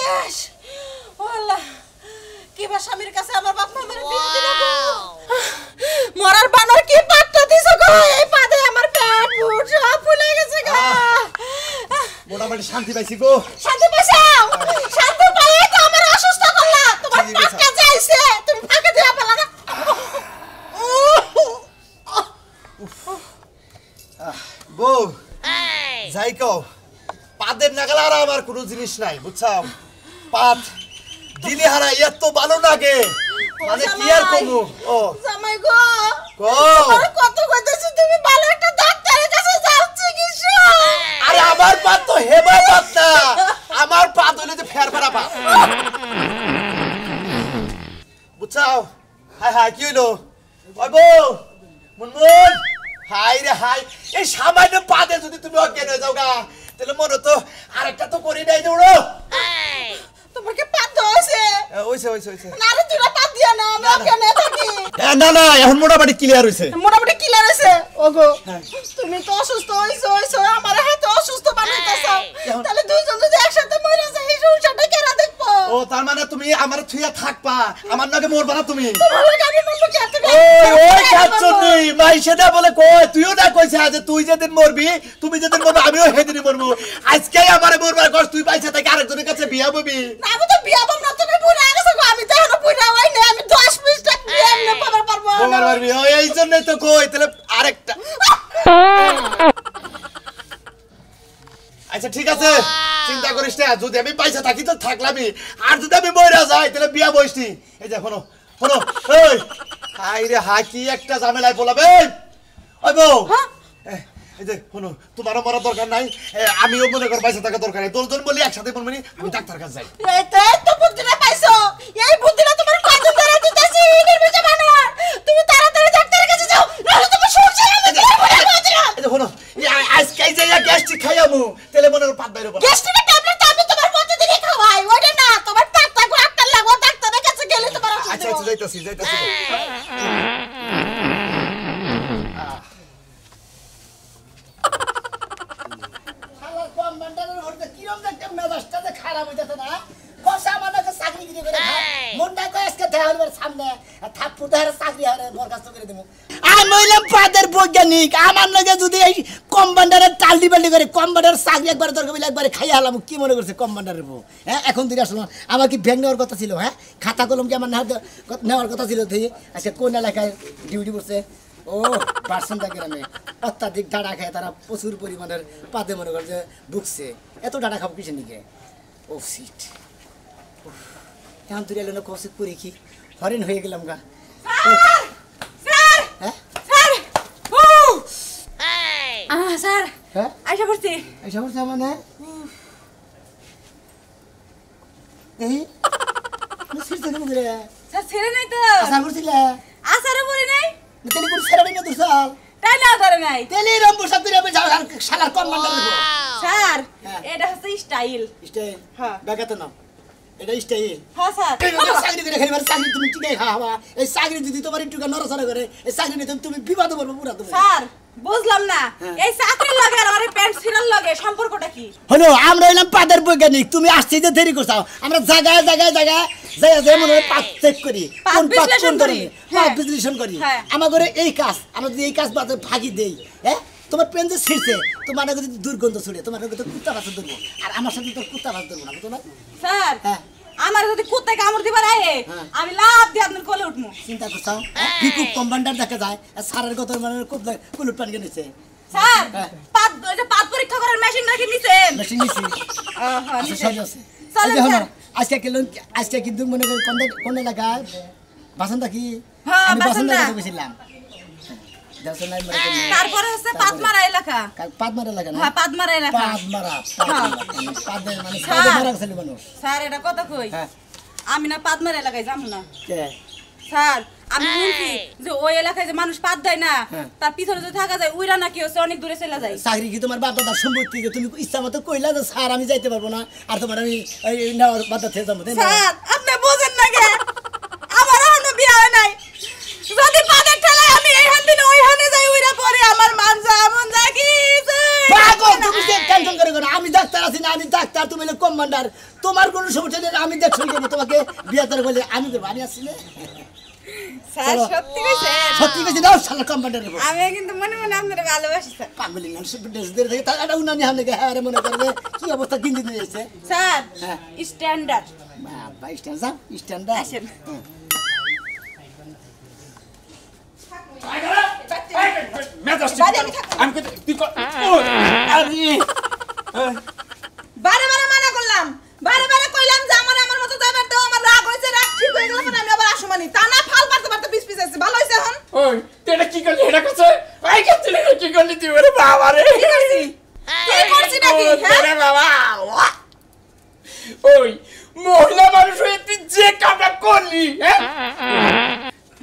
শেষ আল্লাহ কিবা স্বামীর কাছে আমার বাপ মা মেরে বিয়ে দিল গো মরার বানর কি পাট্টা দিছো গো এই পাদে আমার পেট ফুট সব ফুলে গেছে গো মোটামুটি শান্তি পাইছি গো শান্তি পাইছাও শান্তি পাইয়ে তো আমার অসুস্থ করলা তোমার পাক্কা যাইছে তুমি ফাঁকে দিয়া পেলা না বউ যাই কও পাদের নাগাল আর আমার কোনো জিনিস নাই বুঝছাম পাত দিলি হারা এত ভালো লাগে মানে কি আর কমু ও জামাই গো গো আর কত কইতেছি তুমি ভালো একটা ডাক্তারের কাছে যাও চিকিৎসা আরে আমার পাত তো হেবা পাত না আমার পাত হইলে যে ফেরফেরা পাত বুঝছাও হাই হাই কি হইলো ওই বউ মুনমুন হাই রে হাই এই সামান্য পাদে যদি তুমি অজ্ঞান হয়ে যাও গা তাহলে মনে তো আরেকটা তো করি নাই দৌড়ো তোমাকে পাত হইছে ওইছে না রে তুই পাত দিয়া না আমি অজ্ঞান হয়ে থাকি না এখন মোটামুটি ক্লিয়ার হইছে মোটামুটি ক্লিয়ার হইছে ওগো তুমি তো অসুস্থ হইছো আমার হাতে অসুস্থ বানাইতাছো তাহলে দুইজন যদি একসাথে মরে যাই এই সংসারটা কেরা দেখবো ও তার মানে তুমি আমার থুইয়া থাকবা আমার নাকি মরবা না তুমি তোমার লাগে আমি মরবো কি তুমি ওই কাচ্চনি মাই সেটা বলে কই তুইও না কইছ যে তুই যেদিন মরবি তুমি যেদিন মরবে আমিও সেদিনই মরবো আজকে আমারে মরবার কষ্ট তুই পাইছা তাকে আরেকজনের কাছে বিয়া হবি না আমি তো বিয়া বম না তুমি বুড়া গেছো গো আমি তো এখনো বুড়া হই না আমি 10 মিনিট বিয়া এমনি পাবার পারবো তোমার পারবি এই জন্যই তো কই তাহলে আরেকটা আচ্ছা ঠিক আছে চিন্তা করিস না যদি আমি পয়সা থাকি তো থাকলামই আর যদি আমি মরে যাই তাহলে বিয়া বসছি এই যে শোনো এই হাই রে হাই কি একটা ঝামেলায় বলাবে ওই বউ এই যে শোনো তোমারও মরার দরকার নাই আমিও মনে কর পয়সা থাকা দরকার নাই তোর বলি একসাথে বলবি আমি ডাক্তার কাছে যাই এই তো বুদ্ধিটা পাইছো এই বুদ্ধিটা তোমার কয়দিন ধরে দিতেছি নির্বিচার বানর তুমি তাড়াতাড়ি ডাক্তারের কাছে যাও নাহলে তোমার সংসার আমি করে দিলাম এই যে শোনো আজকে যে গ্যাস্ট্রিক খাইয়ামু তাহলে মনে কর পাত বাইরে বল গ্যাস্ট্রিকের ট্যাবলেট আমি তোমার প্রতিদিনই খাওয়াই ওইটা না তোমার ডাক্তার লাগো ডাক্তারের কাছে গেলে তোমার আচ্ছা যাইতাছি কমান্ডারের হতে কিরম দেখতে মেজাজটা যে খারাপ হইতাছে না কসা আমাদেরকে চাকরি দিতে করে মনটা তো আজকে দেওয়ার সামনে থাপ্পু দেওয়ার চাকরি হারে বরখাস্ত করে দেবো আমি হইলাম পাদের বৈজ্ঞানিক আমার লগে যদি এই কমান্ডারের টাল্টি বাল্টি করে কমান্ডারের চাকরি একবার দরকার হলে একবারে খাইয়া হলাম কি মনে করছে কমান্ডারের বউ হ্যাঁ এখন তুই আসলো আমার কি ব্যাংক নেওয়ার কথা ছিল হ্যাঁ খাতা কলম কি আমার নেওয়ার কথা ছিল তুই আজকে কোন এলাকায় ডিউটি করছে ও বাসন্তী গ্রামে অত্যাধিক ডাটা খায় তারা প্রচুর পরিমাণের পাতে মনে করে যে ভুগছে এত ডাটা খাবো কিসের নিকে ও সিট এখন তুই এলো না কৌশিক করি কি হরিণ হয়ে গেলাম গা স্যার হ্যাঁ আশা করছি আশা করছি মানে এই স্যার ছেড়ে নাই তো আশা করছিলে আসারও বলি নাই তেলি কোন ছেড়ে না দুসাল তাই না ধরে নাই তেলি রম্বু সব দিলে আমি শালার কমান্ডার দেব স্যার এটা হচ্ছে স্টাইল স্টাইল হ্যাঁ বাগাতে না এটা স্টাইল হ্যাঁ স্যার চাকরি করে খাইবার চাকরি তুমি টিকাই খাওয়া এই চাকরি যদি তোমার একটু নড়াচড়া করে এই চাকরি নিয়ে তুমি বিবাদ করবো পুরা তুমি স্যার বুঝলাম না এই চাকরির লগে আর আমার প্যান্ট ছিনার লগে সম্পর্কটা কি হলো আমরা হইলাম পাদের বৈজ্ঞানিক তুমি আসতে যে দেরি করছাও আমরা জায়গায় যাই যেমন পাত চেক করি কোন পাত কোন ধরনের পাত বিশ্লেষণ করি আমার ঘরে এই কাজ আমরা যদি এই কাজ বাদে ভাগি দেই হ্যাঁ তোমার পেন যে ছিঁড়ছে তোমার যদি দুর্গন্ধ ছড়ে তোমার তো কুত্তা বাচ্চা ধরবো আর আমার সাথে তো কুত্তা বাচ্চা ধরবো না বুঝো না স্যার হ্যাঁ আমার যদি কুত্তায় কামড় দিবার আয়ে আমি লাভ দিয়ে আপনার কোলে উঠমু চিন্তা করছাও বিকুপ কম্পাউন্ডার দেখা যায় সারের কত মানে কুলুট পানি নিছে স্যার পাত পরীক্ষা করার মেশিন রাখি নিছেন মেশিন নিছি আছে চলেন স্যার আজকে কিন্তু মনে করি কোন এলাকায় বাসন্তী কি হ্যাঁ আমি বাসন্তী বাসন্তী গেছিলাম তারপরে হচ্ছে পাতমারা এলাকা পাতমারা এলাকা না হ্যাঁ পাতমারা এলাকা পাতমারা মানে পাতমারা ছিল মানুষ স্যার এটা কথা কই আমি না পাতমারা এলাকায় যাবো না কে স্যার আমি শুনছি যে ওই এলাকায় যে মানুষ পাত দেয় না তার পিছনে যদি থাকা যায় উইরা নাকি হচ্ছে অনেক দূরে চলে যায় চাকরি কি তোমার বাপ দাদার সম্পত্তি তুমি ইচ্ছা মতো কইলা যে স্যার আমি যাইতে পারবো না আর তোমার আমি নেওয়ার বাধা থেকে যাবো স্যার আপনি বোঝেন না কে আমার এখনো বিয়ে হয় নাই যদি পাদের ঠেলায় আমি এইখান থেকে ওইখানে যাই উইরা পরে আমার মান যা মন যা কি পাগল তুমি টেনশন করে কেন আমি ডাক্তার আছি না আমি ডাক্তার তুমি হলে কমান্ডার তোমার কোনো সমস্যা নেই আমি দেখছি তোমাকে বিয়ে করে বলে আমি করবো আমি আসছি না স্যার সত্যি কইছে সত্যি কিছু দাও শালা কমান্ডার আমি কিন্তু মনে মনে আপনারে ভালোবাসি স্যার পাগল না সব ড্রেস দিয়ে থাকে তারা উনানি হামলে হ্যাঁ রে মনে করবে কি অবস্থা গিন্দি দিয়ে যাচ্ছে স্যার হ্যাঁ। স্ট্যান্ডার্ড বাবা স্ট্যান্ডার্ড আসেন আমি তুই বারে বারে মানা করলাম বারে বারে কইলাম যে আমার মতো যাবেন তো আমার রাগ হইছে রাগ ঠিক হয়ে গেল আমি আবার আসমানি তা না ফাল পারতে পারতে পিস পিস আছে ভালো হইছে এখন ওই তুই এটা কি করলি এটা কাছে ভাই কাছে কি করলি তুই ওরে বাবা রে কি করছি কি করছি নাকি হ্যাঁ ওরে বাবা ওই মহিলা মানুষ হয়ে তুই যে কামটা করলি হ্যাঁ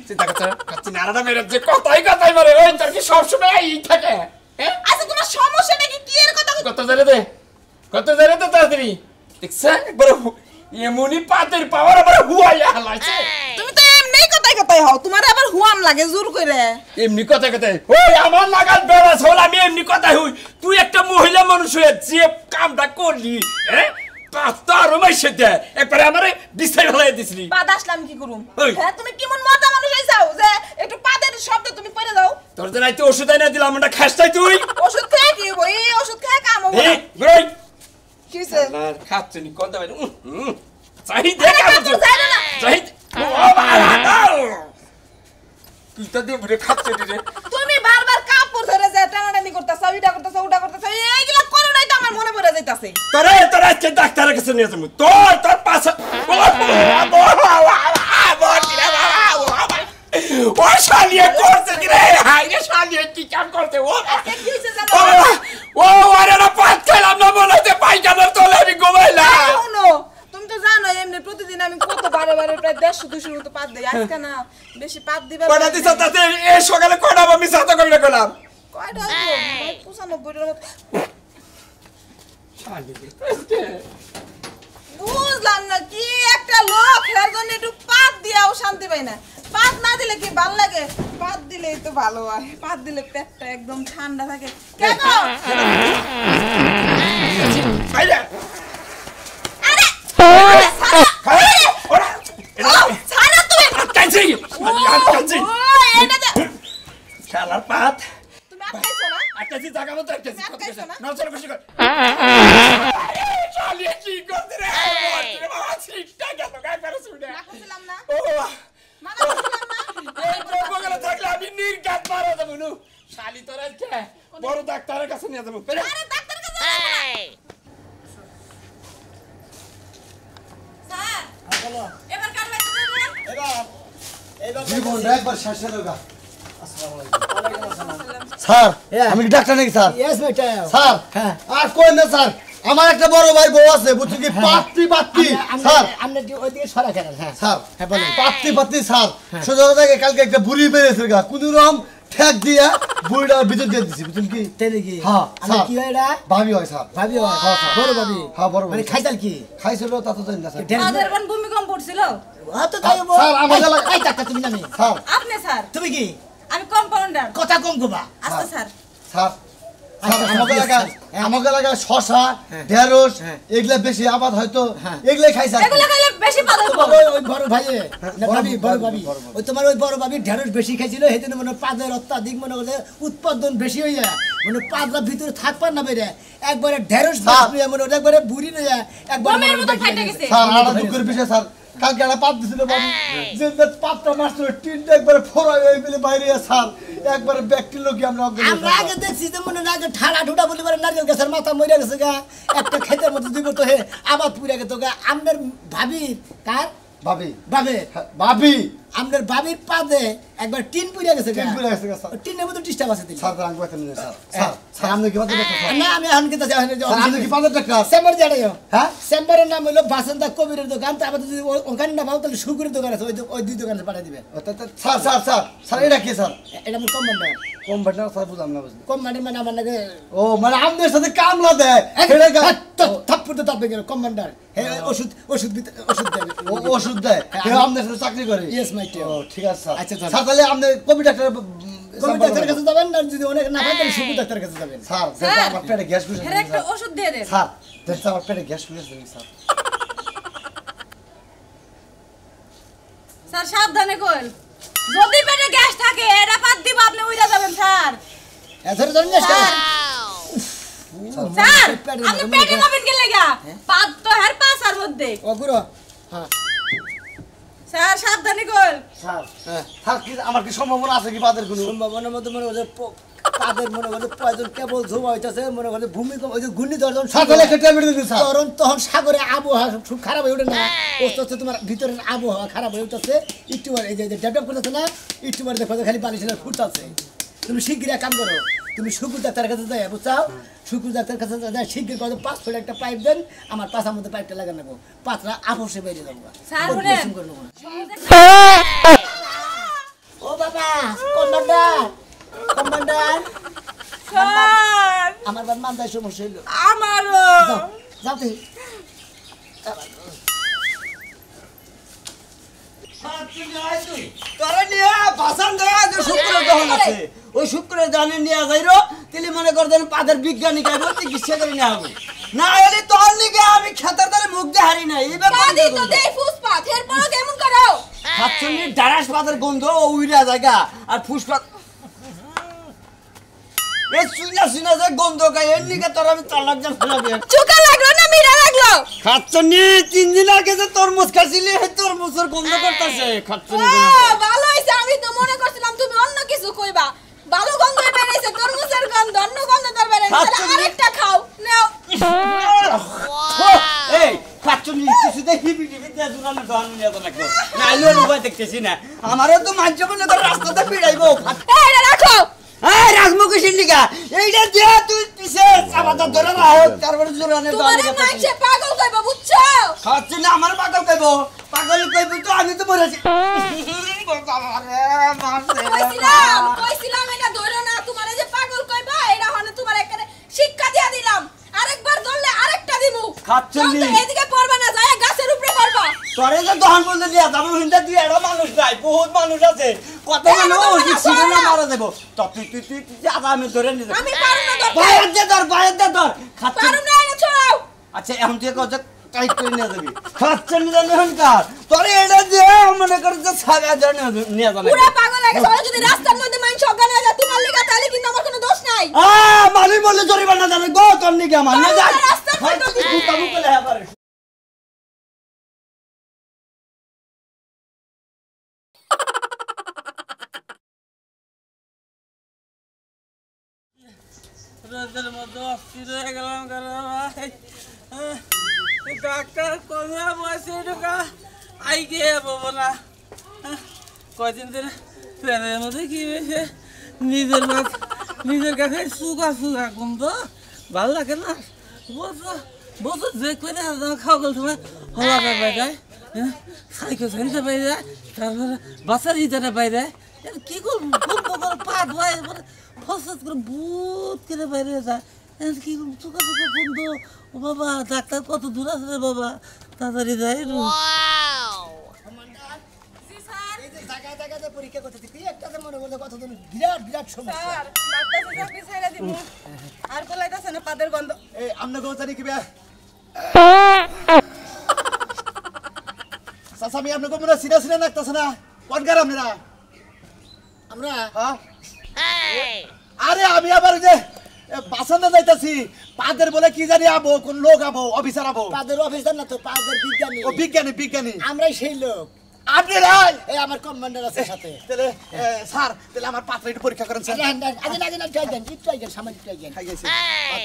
চিন্তা করছে কাচ্চি নাড়াটা মেরে যে কথাই মারে ওই তোর কি সবসময় এই থাকে হ্যাঁ আচ্ছা তোমার সমস্যাটা কি এর কথা কত জানে তো তাড়াতাড়ি দেখছে একবার এমনি পাতের পাওয়ার আবার হুয়াইয়া হালাইছে তুমি তো এমনিই কথাই হও তোমার আবার হুয়াম লাগে জোর করে এমনি কথা ওই আমার লাগাল বেড়াস হল আমি এমনি কথা হই তুই একটা মহিলা মানুষ হয়ে যে কামটা করলি হ্যাঁ পাঁচটা আরো মাইসে দে একবারে আমারে বিছাই ফেলাই দিছিলি পাদ আসলাম কি করুম ওই। হ্যাঁ তুমি কেমন মজা মানুষ হইছাও যে একটু পাদের শব্দ তুমি পড়ে যাও তোর যে রাইতে ওষুধ আইনা দিলাম আমরা খাসতাই তুই ওষুধ খেয়ে কি হইব এই ওষুধ খেয়ে কাম হবে এই না গ্রই কি হইছে আর খাচ্ছে নি কোন দাবে চাই দে কাপড় যাই না চাই ও বাবা তুই তো দিয়ে বুড়ে খাচ্ছে রে তুমি বারবার কাপড় ধরে যায় টানাটানি করতেছ ওইটা করতেছ ওটা করতেছ এইগুলা করো নাই তো আমার মনে পড়ে যাইতাছে তোর আজকে ডাক্তারের কাছে নিয়ে যাবো তোর পাশে ও শালিয়ে করছে রে হাই রে শালিয়ে কি কাম করতে ও কি হইছে জানো ও আরে না পাত খেলাম না মনে হচ্ছে পায়খানার তলে আমি ঘুমাইলাম শুনো তুমি তো জানো এমনি প্রতিদিন আমি কত বারে বারে প্রায় 150-200 মতো পাত দেই আজকে না বেশি পাত দিবার কয়টা দিছ তাতে এই সকালে কয়টা আমি সাথে কইরা করলাম কয়টা হইবো 95 এর মতো বুঝলাম না কি একটা লোক এর জন্য একটু পাত দিয়াও শান্তি পাই না পাত না দিলে কি ভালো লাগে পাত দিলেই তো ভালো হয় পাত দিলে পেটটা একদম ঠান্ডা থাকে কেন আইয়া আরে ওরা ছাড়া তুমি কাঁচি আমি কাঁচি ও এটা তো শালার পাত তুমি আটকাইছো না আটকাছি জায়গা মতো আটকাছি আটকাইছো না? নাও চলো খুশি কর শালিয়ে কি করতে রে বাবা সিটটা গেল গায় পারে শুনে রাখছিলাম না ও মানা করছিলাম না এই প্রবগলে থাকলে আমি নির্ঘাত মারা যাবো নু শালি তোর আজকে বড় ডাক্তারের কাছে নিয়ে যাবো আরে ডাক্তার কাছে যাবো না স্যার বলো এবার কার লাগতে দেবে এবার জীবন একবার শেষ হয়ে গেল আসসালামু আলাইকুম স্যার আমি কি ডাক্তার নাকি স্যার ইয়েস বেটা স্যার হ্যাঁ। আর কই না স্যার আমার একটা বড় ভাই বউ আছে বুঝছেন কি পাত্তি স্যার আমরা ওইদিকে সরা খেলেন হ্যাঁ স্যার হ্যাঁ বলেন পাত্তি স্যার সোজা থেকে কালকে একটা বুড়ি বেরিয়েছে গা কোনরকম ঠেক দিয়া বুড়িটা ভিতর দিয়ে দিছি বুঝছেন কি তেলে কি হ্যাঁ, আমি স্যার। কি হয় এটা ভাবি হয় স্যার ভাবি হয় হ্যাঁ, স্যার। বড় ভাবি হ্যাঁ বড় মানে ভাই খাইতাল কি খাইছিল তা তো জানি না স্যার আমাদের কোন ভূমিকম্প পড়ছিল হ্যাঁ তো তাই স্যার, আমাকে লাগে- এই ডাক্তার তুমি জানি স্যার আপনি স্যার তুমি কি আমি কম্পাউন্ডার কথা কম কবা আচ্ছা স্যার স্যার আচ্ছা, আমাকে লাগা শশা হ্যাঁ। ঢেঁড়স হ্যাঁ। এগুলা বেশি আবাদ হয়তো হ্যাঁ। এগুলাই খাই স্যার এগুলো খাইলে বেশি পাদ হইব তোমার ওই বড় ভাইয়ে না বড় ভাবি বড় ভাবি বড় ভাবি। ওই তোমার ওই বড় ভাবি ঢেঁড়স বেশি খাইছিল সেই জন্য মানে পাদের অত্যাধিক মনে করছে উৎপাদন বেশি হয়ে যায় মানে পাদরা ভিতরে থাকবার না বেরে একবারে ঢেঁড়স স্যার। মনে ওটা একবারে বুড়ি নিয়ে যায় একবার গমের মতো ফাইটে গেছে স্যার আর দুঃখের বিষয় স্যার কালকে একটা পাত দিছিল বাবু যে পাতটা মারছিল টিনটা একবারে ফোড়াই হয়ে গেলে বাইরে স্যার একবারে ব্যক্তি লোক আমরা অজ্ঞান হয়ে আমরা গেছি, আগে দেখছি যে মনে আগে ঠাড়া ঠুটা বলি পারে নারকেল গাছের মাথা মরে গেছে গা একটা খেতের মধ্যে দিব তো হে আবার পুড়ে গেছে গা আপনার ভাবির কার ভাবি বাবে হ্যাঁ, ভাবি আপনার ভাবির পাদে একবার টিন পুড়ে গেছে গা টিন পুড়ে গেছে গা, স্যার। ওই টিনের মধ্যে ডিস্টার্ব আছে দিল স্যার আমি কথা নিয়ে স্যার স্যার স্যার আপনি কি পাতে ডাক্তার স্যার না আমি এখন কিন্তু স্যার আপনি কি পাতে ডাক্তার চেম্বার জানাইও হ্যাঁ চেম্বারের নাম হলো বাসন্তা কবিরের দোকান তারপর যদি ওখানে না পাবো তাহলে শুকুরের দোকান আছে ওই দুই দোকানে পাঠিয়ে দিবে স্যার স্যার স্যার স্যার এটা কি স্যার এটা আমার কম্পাউন্ডার কম ভাই না স্যার বুঝলাম না বুঝলাম কম্পাউন্ডার মানে আমার নাকি ও মানে আমাদের সাথে কামলা দেয় সেটা থাপ্পুর তো তাপে গেল কম্পাউন্ডার হ্যাঁ ওষুধ দেবে ও ওষুধ দেয় কেউ আমাদের সাথে চাকরি করে Yes, my dear. ও ঠিক আছে স্যার আচ্ছা, স্যার। স্যার তাহলে আপনি কবি ডাক্তার কোন ডাক্তারের কাছে যাবেন না যদি অনেক না পাই তাহলে শুকু ডাক্তারের কাছে যাবেন স্যার আমার পেটে গ্যাস হয়েছে এর একটা ওষুধ দিয়ে দেন স্যার দেখতে আমার পেটে গ্যাস হয়েছে স্যার স্যার সাবধানে কইন যদি পেটে গ্যাস থাকে এটা পাত দিব আপনি উইরা যাবেন স্যার এছাড়া জানেন না স্যার আপনি পেটে কবেন কি লাগা পাত তো হের পাছার মধ্যে অগুরো হ্যাঁ স্যার সাবধানে কইন স্যার স্যার কি আমার কি সম্ভাবনা আছে কি পাদের কোনো সম্ভাবনার মধ্যে মনে হচ্ছে তাদের মনে হচ্ছে পয়জন কেবল ঝুমা হইতাছে মনে হচ্ছে ভূমিকম্প ওই যে ঘূর্ণিঝড় সকালে একটা ট্যাবলেট দিন স্যার তখন সাগরে আবহাওয়া খুব খারাপ হয়ে ওঠে না ওস্তে তোমার ভিতরের আবহাওয়া খারাপ হয়ে উঠতেছে একটু এই যে ডেভেলপ করতেছে না একটু দেখো খালি পানি ছেলে ফুটতেছে তুমি শিগগির কাম করো তুমি শুকুর ডাক্তারের কাছে যাই বুঝছাও শুকুর ডাক্তারের কাছে যাই শিগগির কত 5 ফুট একটা পাইপ দেন আমার পাছার মধ্যে পাইপটা লাগানো নেবো পাতলা আপসে বেরিয়ে যাবো স্যার ও বাবা কমান্ডার কমান্ডার স্যার আমার বাদ মানদায় সমস্যা হইলো আমারও যাও তুই তোরা নিয়ে বাসান দেওয়া যে শুক্রের দহন আছে ওই শুক্রের দহনে নিয়ে যাইরো তাহলে মনে করতেন পাদের বিজ্ঞানী কাজ চিকিৎসা করে নেওয়া হবে না এলে তোর লিগে আমি খেতার দ্বারা মুখ দিয়ে হারি নাই এবার দাদি তো দেই ফুসপাত এরপর কেমন করো খাচ্ছনি ডারাস পাদের গন্ধ ও উইরা জায়গা আর ফুসপাত এ সুইনা যে গন্ধ গায় এর লিগে তোর আমি তালাক জান ফেলাবি চুকা লাগলো না মিরা লাগলো খাচ্ছনি 3 দিন আগে যে তরমুজ খাইছিলি এই তরমুজের গন্ধ করতেছে খাচ্ছনি ভালো হইছে আমি তো মনে করছিলাম তুমি অন্য কিছু কইবা ভালো গন্ধ বেরাইছে তরমুজের গন্ধ অন্য গন্ধ তোর বেরাইছে আরেকটা খাও নাও এই খাচ্ছনি কিছু দেখি বিটি দিয়ে দুরানো দহন নিয়ে তো লাগলো না আইলো উপায় দেখতেছি না আমারও তো মাঝে মনে করে রাস্তাতে পিড়াইবো এই রাখো এই রাজমুখী সিন্ডিকা এইটা দিয়ে তুই পিছে চাপাতা ধরে রাখো তারপরে জোরানে তোমার মাইছে পাগল কইবা বুঝছো খাচ্ছি না আমার পাগল কইবো পাগল কইবো তো আমি তো মরেছি কইছিলাম এটা ধরো না তোমারে যে পাগল কইবা এটা হনে তোমার এখানে শিক্ষা দিয়া দিলাম আরেকবার ধরলে আরেকটা দিমু খাচ্ছনি এদিকে পড়বা না যায় গাছের উপরে পড়বা তোরে যে দহন বলতে দিয়া যাবো হিন্দা দিয়ে এরা মানুষ নাই বহুত মানুষ আছে কত মানুষ ছিড়ে না মারা দেবো তো তুই আদা আমি ধরে নিয়ে আমি পারু না ধরতে বাইরে দে ধর খাচ্ছি পারু না এটা ছড়াও আচ্ছা এখন তুই কত টাইট করে নিয়ে যাবি খাচ্ছনি জানি হনকার তোরে এটা দিয়ে মনে করে যে সাগা জানি নিয়ে যাবে পুরো পাগল লাগে সবাই যদি রাস্তার মধ্যে মানুষ অজ্ঞান হয়ে যায় তোমার লাগা তাহলে কিন্তু আমার কোনো দোষ নাই মালি বলে জরিমানা জানে গো তোর নিকে আমার না যা রাস্তা হয়তো তুই কুতাবু করে হ্যাঁ পারে রোদের মধ্যে অস্থির হয়ে গেলাম কেন ভাই ডাক্তার কমিয়া বসে ঢোকা আই গিয়ে পাবো না কয়দিন ধরে প্যানের মধ্যে কি হয়েছে নিজের কাছে সুগা গন্ধ ভাল লাগে না বছর যে করে খাওয়া গেল সময় হওয়া পাই যায় সাইকেল পাই যায় তারপরে বাচ্চার ইটাটা পাই যায় কি করবো পাত হয় ফসফস করে বুট করে বাইরে যায় কি করবো চোখা বন্ধ ও বাবা ডাক্তার কত দূর আছে রে বাবা তাড়াতাড়ি যাই পরীক্ষা করতেছি কি একটা মনে করলে কতদিন বিরাট সমস্যা স্যার ডাক্তার সাহেবকে ছাইরা দিমু আর বলাইতাছে না পাদের গন্ধ এই আমনে গো জানি কি বে সাসামি আমনে গো মনে সিনা লাগতাছ না কোন গার আপনারা আমরা হ্যাঁ আরে আমি আবার যে বাসান্দা যাইতাছি পাদের বলে কি জানি আবো কোন লোক আবো অফিসার আবো পাদের অফিসার না তো পাদের বিজ্ঞানী ও বিজ্ঞানী আমরাই সেই লোক আপনি রাই এই আমার কমান্ডার আছে সাথে তাহলে স্যার তাহলে আমার পাত্র একটু পরীক্ষা করেন স্যার আগে ট্রাই দেন সামাজিক ট্রাই দেন খাই গেছে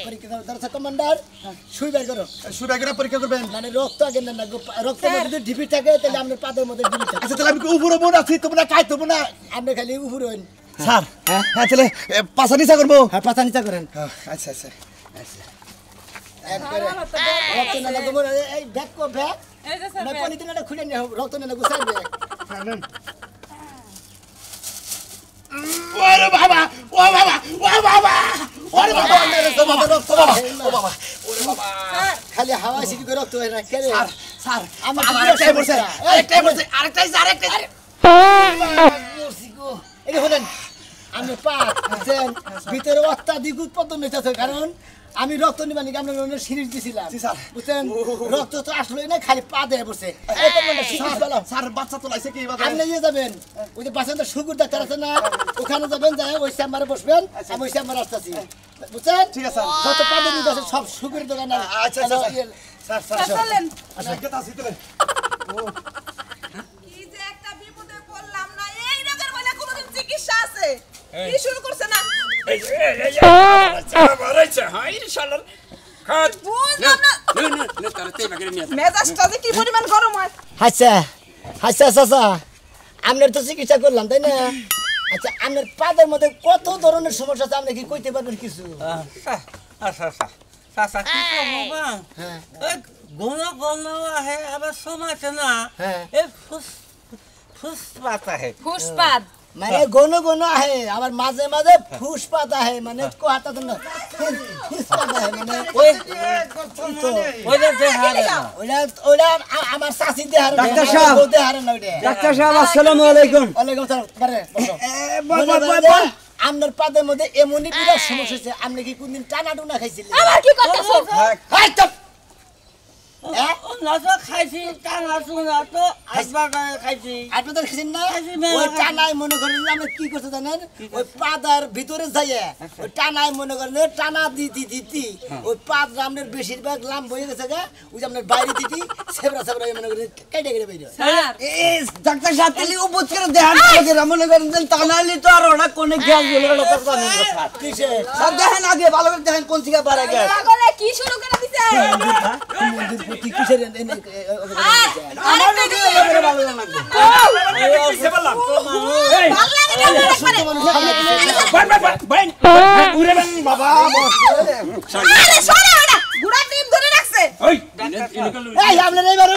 পরীক্ষা ধরছে কমান্ডার সুই বের করো সুরাগরা পরীক্ষা করবেন মানে রক্ত আগে না রক্তের মধ্যে যদি ঢিপি থাকে তাহলে আপনার পাদের মধ্যে ঢিপি থাকে আচ্ছা তাহলে আমি উপরে মন আছি তোমরা কাই তোমরা না আপনি খালি উপরে হইন স্যার হ্যাঁ তাহলে পাশা নিচা করবো হ্যাঁ পাতা নিচা করেন আচ্ছা আচ্ছা একবারে রক্ত না লাগবো এই ব্যাগ কো ব্যাগ এই যে স্যার না পলিথিনটা খুলে নিয়ে রক্ত না লাগবো স্যার ব্যাগ ওরে বাবা ও বাবা ওরে বাবা ও বাবা খালি হাওয়া সিটি করে রক্ত হয় না কে স্যার স্যার আমার আরেকটাই বলছে আরেকটাই এই হলেন আমি পাত বুঝছেন ভিতরে অত্যাধিক উৎপাদন হইতেছে কারণ আমি রক্ত নিবানি আমরা সিরিজ দিছিলাম বুঝছেন রক্ত তো আসলোই না খালি পা দেয় বসে স্যার বাচ্চা তো লাইছে কি বাবা আপনি নিয়ে যাবেন ওই যে বাচ্চাদের শুকুর ডাক্তার আছে না ওখানে যাবেন যাই ওই চেম্বারে বসবেন আমি ওই চেম্বারে আসতেছি বুঝছেন ঠিক আছে যত পাতে নিতে আছে সব শুকুর দোকান আচ্ছা স্যার চলেন আচ্ছা কে তাসি তেলে কি যে একটা বিপদে পড়লাম না এই রোগের বলে কোনোদিন চিকিৎসা আছে কি শুরু করছে না বুঝলাম না মেজাজটা যে কি পরিমাণ গরম হয় আচ্ছা আচ্ছা চাচা আপনার তো চিকিৎসা করলাম তাই না আচ্ছা আপনার পাদের মধ্যে কত ধরনের সমস্যা আছে আপনি কি কইতে পারবেন কিছু হ্যাঁ ঘন ঘন আহে আবার সময়তে না হ্যাঁ। এই ফুসপাত আহে ফুসপাত মানে গনো গনো আহে আবার মাঝে মাঝে ফুসপাত আহে মানে কোহাটা তো না ফুসপাত আহে মানে ওইটা দেখালে না ওইটা ওইটা আমার শাশি দেহার ডাক্তার সাহেব। দেহার না ওইটা ডাক্তার সাহেব আসসালামু আলাইকুম ওয়ালাইকুম আসসালাম বারে আপনার পাদের মধ্যে এমনই বিরাট সমস্যা হচ্ছে আপনি কি কোনদিন টানা টুনা খাইছিলেন আবার কি করতেছো হাই চুপ না তো খাইছি টানা টুনা তো আসবার খাইছি আপনি তো খাইছেন না খাইছি না। ওই টানায় মনে করেন যে আমরা কি করতে জানেন ওই পাদার ভিতরে যাইয়ে ওই টানায় মনে করেন যে টানা দিতি ওই পাদ রামনের বেশিরভাগ লাম বয়ে গেছে গা ওই যে আপনার বাইরে দিতি সেবরা সেবরা মনে করেন কেটে কেটে বেরিয়ে স্যার এই ডাক্তার সাহেব তাহলে উপর করে দেখান আগে মনে করেন যে তা নাইলে তো আর ওরা কোনে গ্যাস বলে ওরা তো জানেন না স্যার কিসে সব দেখেন আগে ভালো করে দেখেন কোন থেকে পারে গ্যাস পাগলে কি শুরু করে দিছে মন্দির প্রতি কিসের আমার লোকে এবারে ভালো লাগবে ভালো লাগে না আরে সরে ওটা গুড়া টিম ধরে রাখছে এই আপনার এবারে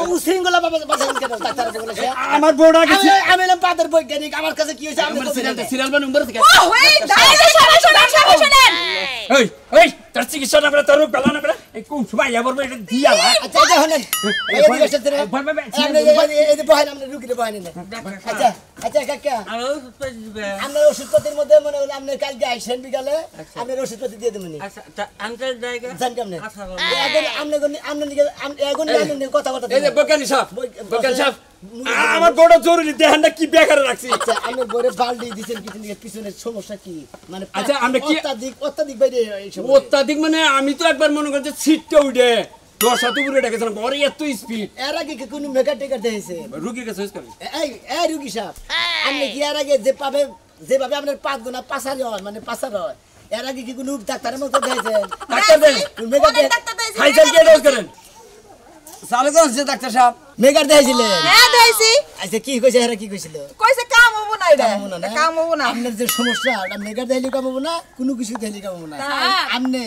উশৃঙ্খলা বাঁচাবেন কেন ডাক্তার বলেছে আমার বড়া গেছে আমি এলাম পাদের বৈজ্ঞানিক আমার কাছে কি হয়েছে আপনি সিরিয়াল বা নম্বর থেকে ও এই দাঁড়িয়ে সরে শুনেন তার চিকিৎসা না করে তোর বেলা না করে এই কোন সময় আবার এটা দিয়া আচ্ছা এটা হলেন এই দিকে এসে রে আপনি এই যে বহেন আপনি রুগীরে বহেন না আচ্ছা আচ্ছা কাকা আর ওষুধ দিবে আপনার ওষুধপত্রের মধ্যে মনে হলো আপনি কালকে আইসেন বিকালে আপনার ওষুধপত্র দিয়ে দেবেন আচ্ছা আনতে জায়গা জান কেমনে আচ্ছা এখন এখন কথা কথা এই যে বকানি সাহেব বকানি সাহেব আমার বড় জরুরি দেহানটা কি বেকারে রাখছি আচ্ছা আপনি বরে বালতি দিছেন কিছু পিছনের সমস্যা কি মানে আচ্ছা, আমরা কি- অত্যাধিক বাইরে এই সমস্যা। অত্যাধিক মানে আমি তো একবার মনে করছি সিটটা উঠে 10 উপরে ডেকেছিলাম ঘরে এত স্পিড এর আগে কি কোনো মেকা টেকার দিয়েছে রুগীর কাছে হয়েছে এই এই রুগী সাহেব আপনি কি এর আগে যেভাবে আপনার 5 গুণা পাসারি হয় মানে পাসার হয় এর আগে কি কোনো ডাক্তারের মতো দিয়েছেন ডাক্তার দেন অনেক ডাক্তার দিয়েছে খাইছেন কি ডোজ করেন সালে কোন ডাক্তার সাহেব মেকার দিয়েছিলেন হ্যাঁ দিয়েছি আচ্ছা কি কইছে এরা কি কইছিল কইছে কাম হবো না এটা কাম হবো না, না? কাম হবো না আপনার যে সমস্যা ওটা মেকার দিলে কাম হবো না কোনো কিছু দিলে কাম হবো না হ্যাঁ। আপনি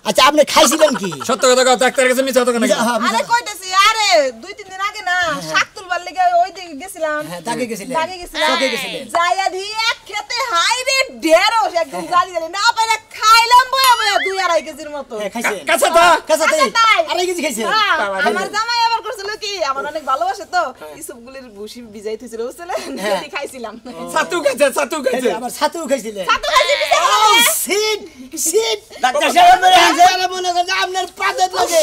আচ্ছা আপনি খাইছিলেন কি সত্য কথা কথা ডাক্তারের কাছে মিছা কথা নাকি হ্যাঁ, আরে কইতেছি আরে 2-3 দিন আগে না শাক তুলবার লাগি ওই দিকে গেছিলাম হ্যাঁ, দাগে গেছিলেন। দাগে গেছিলাম শখে গেছিলেন। যাইয়া দিয়ে এক খেতে হাই রে ঢেরস একদম জালি জালি না পারে খাইলাম বয়া বয়া 2-2.5 কেজির মতো হ্যাঁ, খাইছেন কাছে তা কাঁচাতে আচ্ছা, তাই। আড়াই কেজি খাইছেন হ্যাঁ, আমার জামাই আবার করছিল কি আমার অনেক ভালোবাসে তো ইসবগুলির ভুসি ভিজাই থইছিল বুঝছিলেন সেটি খাইছিলাম ছাতু খাইছে আমার ছাতু খাইছিলেন ছাতু খাইছি পিছে ও সিট সিট ডাক্তার সাহেব মেরে আনছে। যারা মনে করেন যে আপনার পাদের লাগে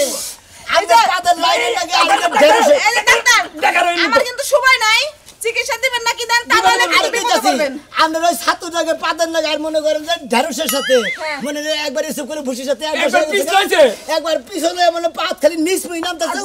আপনার পাদের লাইনে লাগে আপনার ঢেরসে এই যে ডাক্তার আমার কিন্তু সময় নাই চিকিৎসা দিবেন নাকি দেন তাহলে খালি বিপদে পড়বেন আপনার ওই ছাতুটাকে পাদের লাগে আর মনে করেন যে ঢেরসের সাথে হ্যাঁ। মনে হয় একবার এসব করে ভুসির সাথে একবার পিছলে হয়েছে। একবার পিছনে মানে পাত খালি নিচ মুই নামতেছে